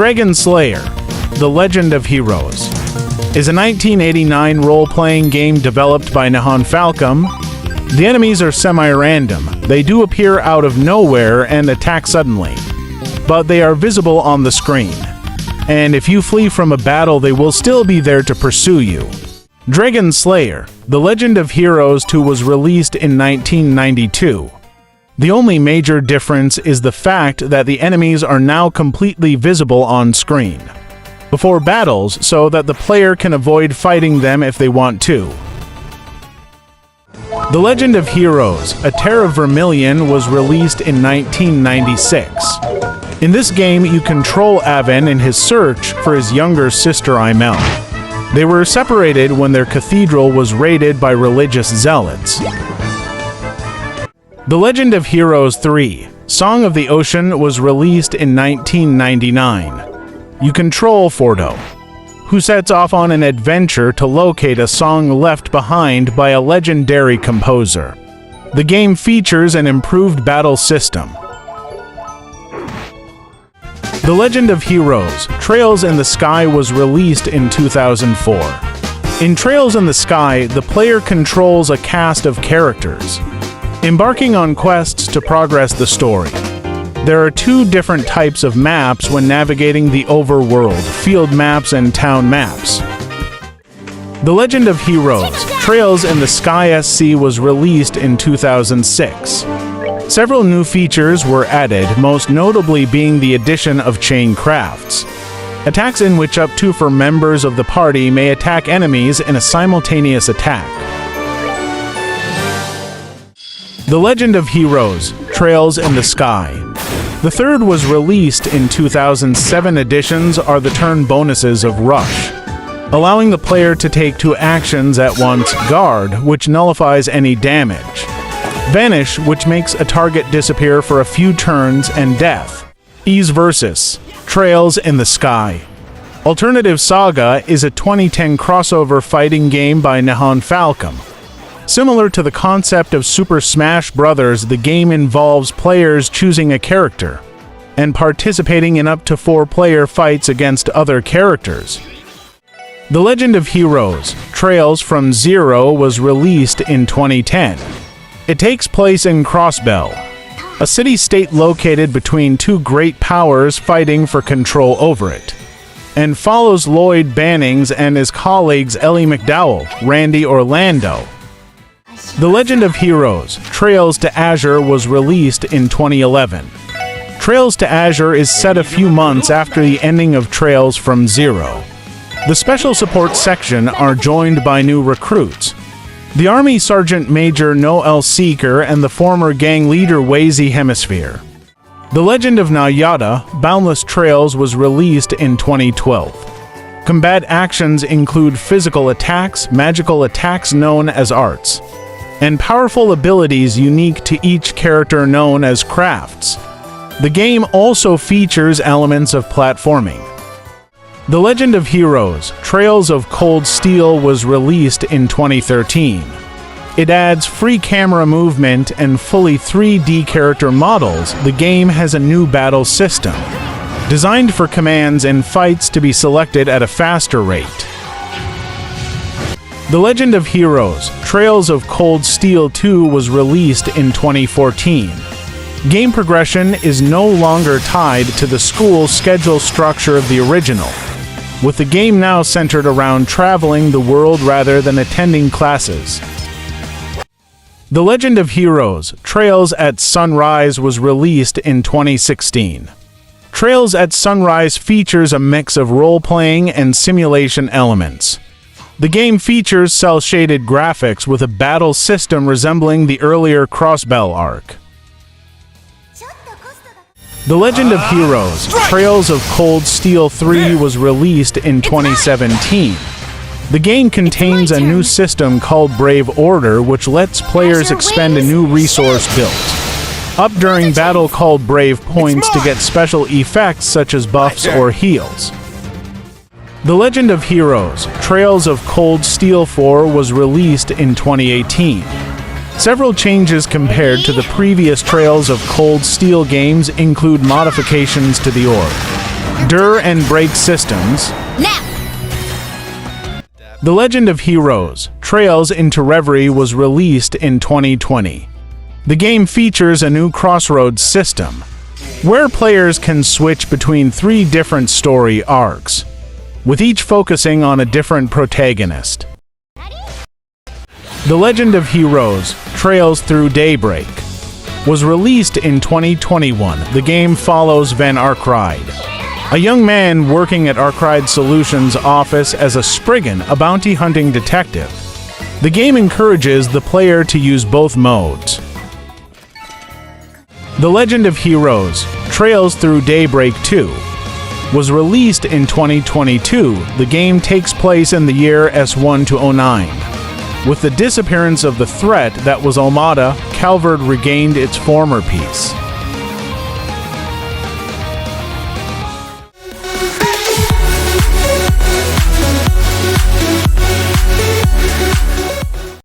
Dragon Slayer: The Legend of Heroes is a 1989 role-playing game developed by Nihon Falcom. The enemies are semi-random. They do appear out of nowhere and attack suddenly, but they are visible on the screen. And if you flee from a battle, they will still be there to pursue you. Dragon Slayer: The Legend of Heroes 2 was released in 1992. The only major difference is the fact that the enemies are now completely visible on screen before battles, so that the player can avoid fighting them if they want to. The Legend of Heroes: A Tale of Vermillion was released in 1996. In this game, you control Aven in his search for his younger sister Imel. They were separated when their cathedral was raided by religious zealots. The Legend of Heroes 3: Song of the Ocean was released in 1999. You control Fordo, who sets off on an adventure to locate a song left behind by a legendary composer. The game features an improved battle system. The Legend of Heroes: Trails in the Sky was released in 2004. In Trails in the Sky, the player controls a cast of characters, embarking on quests to progress the story. There are two different types of maps when navigating the overworld: field maps and town maps. The Legend of Heroes: Trails in the Sky SC was released in 2006. Several new features were added, most notably being the addition of chain crafts, attacks in which up to 4 members of the party may attack enemies in a simultaneous attack. The Legend of Heroes: Trails in the Sky. The third was released in 2007. Additions are the turn bonuses of Rush, allowing the player to take 2 actions at once: Guard, which nullifies any damage; Vanish, which makes a target disappear for a few turns; and Death. Ease vs. Trails in the Sky. Alternative Saga is a 2010 crossover fighting game by Nihon Falcom. Similar to the concept of Super Smash Bros., the game involves players choosing a character and participating in up to 4-player fights against other characters. The Legend of Heroes: Trails from Zero was released in 2010. It takes place in Crossbell, a city-state located between 2 great powers fighting for control over it, and follows Lloyd Bannings and his colleagues Ellie McDowell, Randy Orlando. The Legend of Heroes: Trails to Azure was released in 2011. Trails to Azure is set a few months after the ending of Trails from Zero. The Special Support section are joined by new recruits: the Army Sergeant Major Noel Seeker and the former gang leader Wazy Hemisphere. The Legend of Nayata: Boundless Trails was released in 2012. Combat actions include physical attacks, magical attacks known as arts, and powerful abilities unique to each character known as crafts. The game also features elements of platforming. The Legend of Heroes: Trails of Cold Steel was released in 2013. It adds free camera movement and fully 3D character models. The game has a new battle system, designed for commands and fights to be selected at a faster rate. The Legend of Heroes: Trails of Cold Steel 2 was released in 2014. Game progression is no longer tied to the school schedule structure of the original, with the game now centered around traveling the world rather than attending classes. The Legend of Heroes: Trails at Sunrise was released in 2016. Trails at Sunrise features a mix of role-playing and simulation elements. The game features cel-shaded graphics with a battle system resembling the earlier Crossbell arc. The Legend of Heroes: Trails of Cold Steel 3 was released in 2017. The game contains a new system called Brave Order, which lets players expend a new resource built up during battle called Brave Points to get special effects such as buffs or heals. The Legend of Heroes: Trails of Cold Steel 4 was released in 2018. Several changes compared to the previous Trails of Cold Steel games include modifications to the orb, Dur and Break systems. Now! The Legend of Heroes: Trails into Reverie was released in 2020. The game features a new crossroads system, where players can switch between 3 different story arcs, with each focusing on a different protagonist. The Legend of Heroes: Trails through Daybreak was released in 2021. The game follows Van Arkride, a young man working at Arkride Solutions' office as a Spriggan, a bounty-hunting detective. The game encourages the player to use both modes. The Legend of Heroes: Trails through Daybreak 2 was released in 2022. The game takes place in the year S1 to 09. With the disappearance of the threat that was Almada, Calvard regained its former peace.